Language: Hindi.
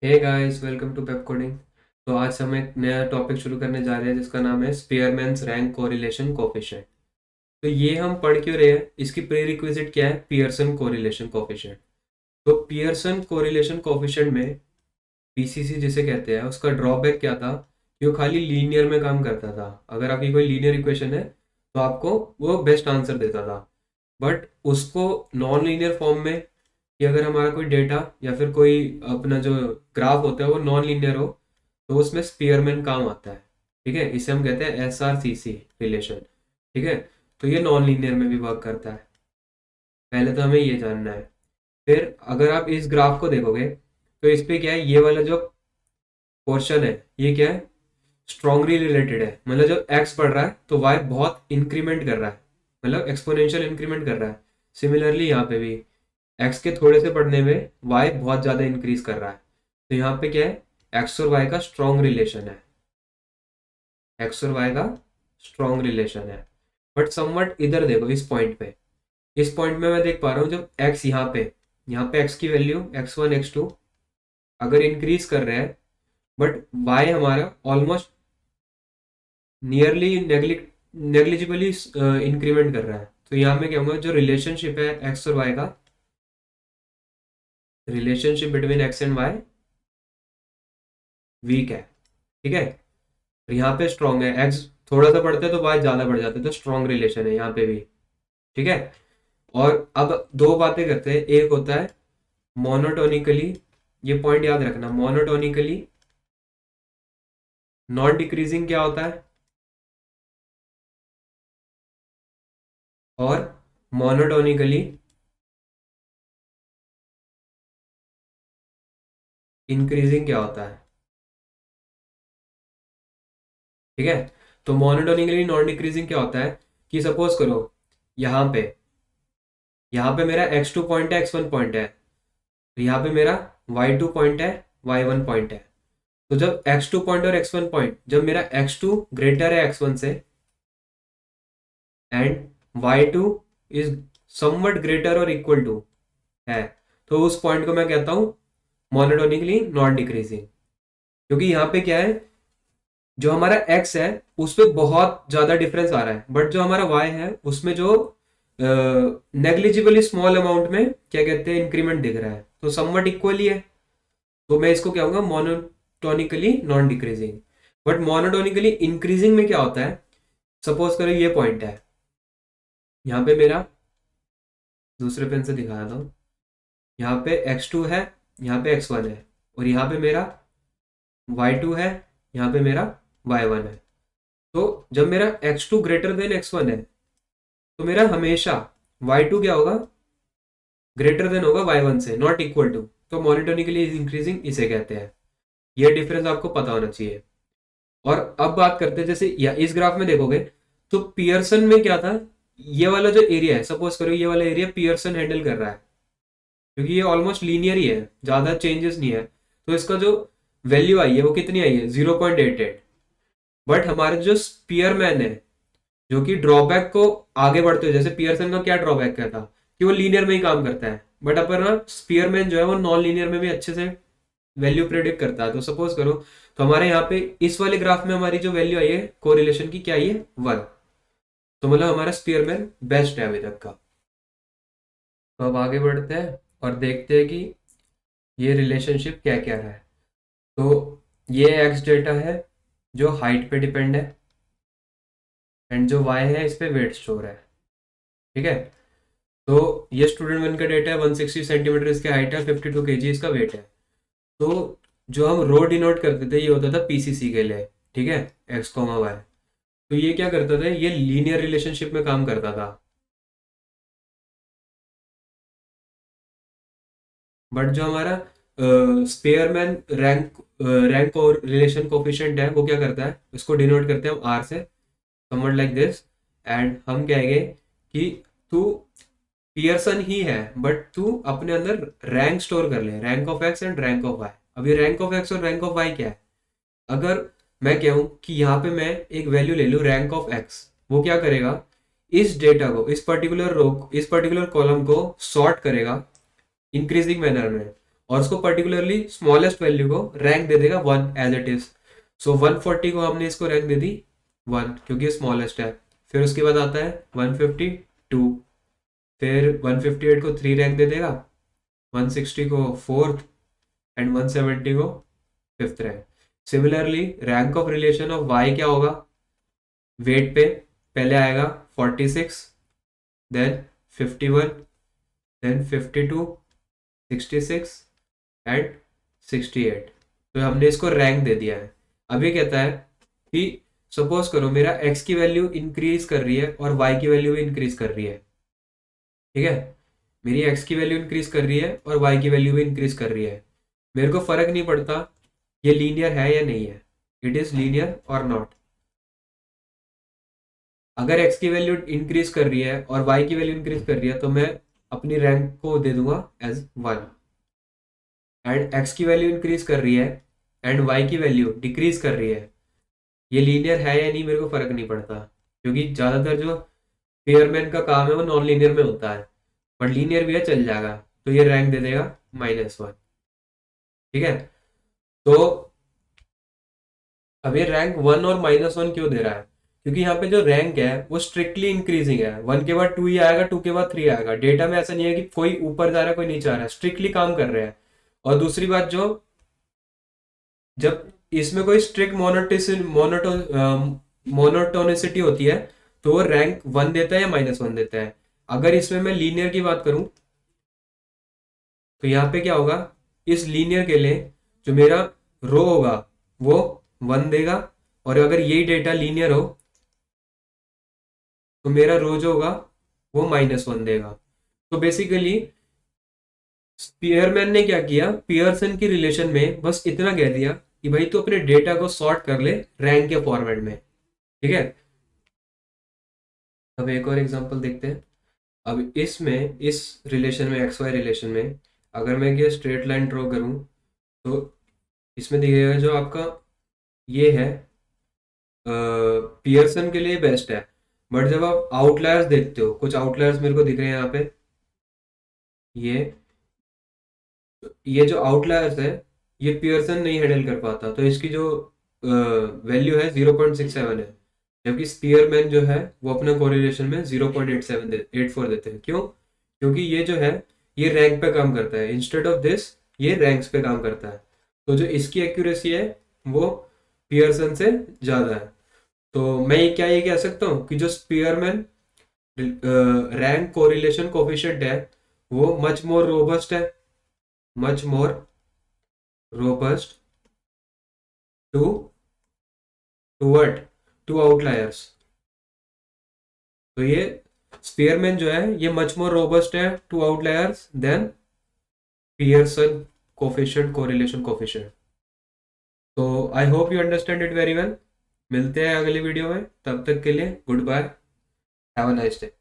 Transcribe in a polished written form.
Hey guys, welcome to Pepcoding. तो आज हम एक नया टॉपिक शुरू करने जा रहे हैं जिसका नाम है स्पीयरमैन्स रैंक कोरिलेशन कोफिशिएंट। तो ये हम पढ़ क्यों रहे हैं, इसकी प्री रिक्विजिट क्या है? Pearson correlation coefficient. तो पियर्सन कोरिलेशन कोफिशिएंट में पीसीसी जिसे कहते हैं, उसका ड्रॉबैक क्या था कि वो खाली लीनियर में काम करता था। अगर आपकी कोई लीनियर इक्वेशन है तो आपको वो बेस्ट आंसर देता था। बट उसको नॉन लीनियर फॉर्म में, कि अगर हमारा कोई डेटा या फिर कोई अपना जो ग्राफ होता है वो नॉन लीनियर हो, तो उसमें स्पीयरमैन काम आता है। ठीक है, इसे हम कहते हैं SRCC रिलेशन। ठीक है, तो ये नॉन लीनियर में भी वर्क करता है। पहले तो हमें ये जानना है। फिर अगर आप इस ग्राफ को देखोगे तो इस पे क्या है, ये वाला जो पोर्शन है ये क्या है, स्ट्रॉन्गली रिलेटेड है। मतलब जब एक्स बढ़ रहा है तो वाई बहुत इंक्रीमेंट कर रहा है, मतलब एक्सपोनेंशियल इंक्रीमेंट कर रहा है। सिमिलरली यहाँ पे भी एक्स के थोड़े से बढ़ने में वाई बहुत ज़्यादा इंक्रीज कर रहा है। तो यहाँ पे क्या है, एक्स और वाई का स्ट्रॉन्ग रिलेशन है। एक्स और वाई का स्ट्रॉन्ग रिलेशन है। बट समवट इधर देखो, इस पॉइंट पे, इस पॉइंट में मैं देख पा रहा हूँ जब एक्स यहाँ पे एक्स की वैल्यू x1 x2 अगर इंक्रीज कर रहे हैं, बट वाई हमारा ऑलमोस्ट नियरली नेग्लिजिबली इंक्रीमेंट कर रहा है। तो यहाँ में क्या होगा, जो रिलेशनशिप है एक्स और वाई का, relationship between X and Y weak है। ठीक है, और यहाँ पे स्ट्रॉन्ग है। एक्स थोड़ा सा बढ़ता है तो वाई ज्यादा बढ़ जाता है, तो स्ट्रॉन्ग रिलेशन है यहाँ पे भी। ठीक है, और अब दो बातें करते हैं। एक होता है मोनोटोनिकली, ये पॉइंट याद रखना, मोनोटोनिकली नॉन डिक्रीजिंग क्या होता है, और मोनोटोनिकली इंक्रीजिंग क्या होता है। ठीक है, तो मोनोटोनिकली नॉन डिक्रीजिंग क्या होता है कि सपोज करो यहाँ पे, मेरा x2 पॉइंट है, x1 पॉइंट है, तो यहाँ पे मेरा y2 पॉइंट है, y1 पॉइंट है। तो जब x2 पॉइंट और x1 पॉइंट, जब मेरा x2 ग्रेटर है x1 से and y2 is somewhat greater और इक्वल टू है, तो उस पॉइंट को मैं कहता हूं मोनोटोनिकली नॉन डिक्रीजिंग। क्योंकि यहाँ पे क्या है, जो हमारा x है उस पे बहुत ज्यादा डिफरेंस आ रहा है, बट जो हमारा y है उसमें जो नेग्लिजिबली स्मॉल अमाउंट में क्या कहते हैं, इंक्रीमेंट दिख रहा है, तो समवट इक्वली है। तो मैं इसको क्या कहूंगा, monotonically non decreasing. But monotonically increasing में क्या होता है, सपोज करो ये पॉइंट है, यहाँ पे मेरा दूसरे पेन से दिखाया था, यहाँ पे x2 है, यहाँ पे x1 है, और यहाँ पे मेरा y2 है, यहाँ पे मेरा y1 है। तो जब मेरा x2 ग्रेटर देन x1 है, तो मेरा हमेशा y2 क्या होगा, ग्रेटर देन होगा y1 से, नॉट इक्वल टू। तो मोनोटोनिकली इंक्रीजिंग इसे कहते हैं। ये डिफरेंस आपको पता होना चाहिए। और अब बात करते हैं, जैसे या इस ग्राफ में देखोगे तो पियर्सन में क्या था, ये वाला जो एरिया है, सपोज करो ये वाला एरिया पियर्सन हैंडल कर रहा है, क्योंकि ये ऑलमोस्ट लीनियर ही है, ज्यादा चेंजेस नहीं है। तो इसका जो वैल्यू आई है वो कितनी आई है, 0.88। बट हमारे जो स्पीयरमैन है, जो कि ड्रॉबैक को आगे बढ़ते हुए, जैसे पियर्सन का क्या ड्रॉबैक क्या था कि वो लीनियर में ही काम करता है, बट अपना स्पीयरमैन जो है वो नॉन लीनियर में भी अच्छे से वैल्यू प्रेडिक्ट करता है। तो सपोज करो, तो हमारे यहाँ पे इस वाले ग्राफ में हमारी जो वैल्यू आई है कोरिलेशन की, क्या आई है, 1। तो मतलब हमारा स्पीयरमैन बेस्ट है अभी तक का। तो अब आगे बढ़ते हैं और देखते हैं कि ये रिलेशनशिप क्या क्या है। तो ये एक्स डेटा है जो हाइट पे डिपेंड है, एंड जो वाई है इस पे वेट स्टोर है। ठीक है, तो ये स्टूडेंट वन का डेटा है, 160 सेंटीमीटर इसकी हाइट है, 52 केजी इसका वेट है। तो जो हम रो डिनोट करते थे, ये होता था पीसीसी के लिए। ठीक है, एक्स कॉमा वाई। तो ये क्या करता था, ये लीनियर रिलेशनशिप में काम करता था। बट जो हमारा स्पेयरमैन रैंक और रिलेशन कोफिशिएंट है, वो क्या करता है, इसको डिनोट करते हैं हम आर से, समवन लाइक दिस। एंड हम कहेंगे कि तू पियर्सन ही है, बट तू अपने अंदर रैंक स्टोर कर ले, rank of X and rank of Y. अभी रैंक ऑफ एक्स और रैंक ऑफ वाई क्या है, अगर मैं कहूं कि यहाँ पे मैं एक वैल्यू ले लूं रैंक ऑफ एक्स, वो क्या करेगा, इस डेटा को, इस पर्टिकुलर रो, इस पर्टिकुलर कॉलम को सॉर्ट करेगा इंक्रीजिंग मैनर में, और उसको पर्टिकुलरली स्मॉलेस्ट वैल्यू को रैंक दे देगा 1 एज इट इज। सो 140 को हमने इसको रैंक दे दी 1 क्योंकि स्मॉलेस्ट है। फिर उसके बाद आता है 152, फिर 158 को 3 रैंक दे देगा, 160 को 4th एंड 170 को 5th rank. Similarly rank of relation of y क्या होगा, वेट पे पहले आएगा 46, देन 51, देन 52, 66 एंड 68। तो हमने इसको रैंक दे दिया है। अब ये कहता है कि सपोज करो मेरा x की वैल्यू इंक्रीज कर रही है और y की वैल्यू भी इंक्रीज कर रही है, ठीक है। मेरी x की वैल्यू इंक्रीज कर रही है और y की वैल्यू भी इंक्रीज कर रही है। मेरे को फर्क नहीं पड़ता ये लीनियर है या नहीं है, इट इज लीनियर और नॉट। अगर x की वैल्यू इंक्रीज कर रही है और y की वैल्यू इंक्रीज कर रही है तो मैं अपनी रैंक को दे दूंगा एज 1। एंड x की वैल्यू इंक्रीज कर रही है एंड y की वैल्यू डिक्रीज कर रही है, ये लीनियर है या नहीं मेरे को फर्क नहीं पड़ता, क्योंकि ज्यादातर जो पेयरमैन का काम है वो नॉन लीनियर में होता है, बट लीनियर भी है चल जाएगा। तो ये रैंक दे देगा -1, ठीक है। तो अब ये रैंक 1 और -1 क्यों दे रहा है, क्योंकि यहाँ पे जो रैंक है वो स्ट्रिक्टली इंक्रीजिंग है। 1 के बाद 2 ही आएगा, 2 के बाद 3 आएगा। डेटा में ऐसा नहीं है कि कोई ऊपर जा रहा है कोई नीचे आ रहा है, स्ट्रिक्टली काम कर रहे हैं। और दूसरी बात, जो जब इसमें कोई स्ट्रिक्ट मोनोटोनिसिटी होती है तो वो रैंक 1 देता है या -1 देता है। अगर इसमें मैं लीनियर की बात करूं तो यहाँ पे क्या होगा, इस लीनियर के लिए जो मेरा रो होगा वो 1 देगा, और अगर यही डेटा लीनियर हो तो मेरा रो जो होगा वो -1 देगा। तो बेसिकली स्पीयरमैन ने क्या किया, पियर्सन की रिलेशन में बस इतना कह दिया कि भाई तू अपने डेटा को सॉर्ट कर ले रैंक के फॉर्मेट में, ठीक है। अब एक और एग्जांपल देखते हैं। अब इसमें इस रिलेशन में एक्स वाई रिलेशन में अगर मैं ये स्ट्रेट लाइन ड्रॉ करूं तो इसमें दिखेगा जो आपका ये है पियर्सन के लिए बेस्ट है। बट जब आप आउटलायर्स देखते हो, कुछ आउटलायर्स मेरे को दिख रहे हैं यहाँ पे, ये जो आउटलायर्स है ये पियर्सन नहीं हैंडल कर पाता, तो इसकी जो वैल्यू है 0.67 है, जबकि स्पीयरमैन जो है वो अपने कोरिलेशन में 0.84 देते हैं। क्यों? क्योंकि ये जो है ये रैंक पे काम करता है, इंस्टेड ऑफ दिस ये रैंक्स पे काम करता है। तो जो इसकी एक्यूरेसी है वो पियर्सन से ज़्यादा है। तो मैं ये कह सकता हूँ कि जो स्पीयरमैन रैंक कोरिलेशन कोफिशिएंट है वो मच मोर रोबस्ट है, much more robust to what, to outliers। तो ये स्पीयरमैन जो है ये मच मोर रोबस्ट है to outliers than Pearson coefficient, correlation coefficient. तो I hope you understand it very well. मिलते हैं अगली वीडियो में, तब तक के लिए good bye, have a nice day.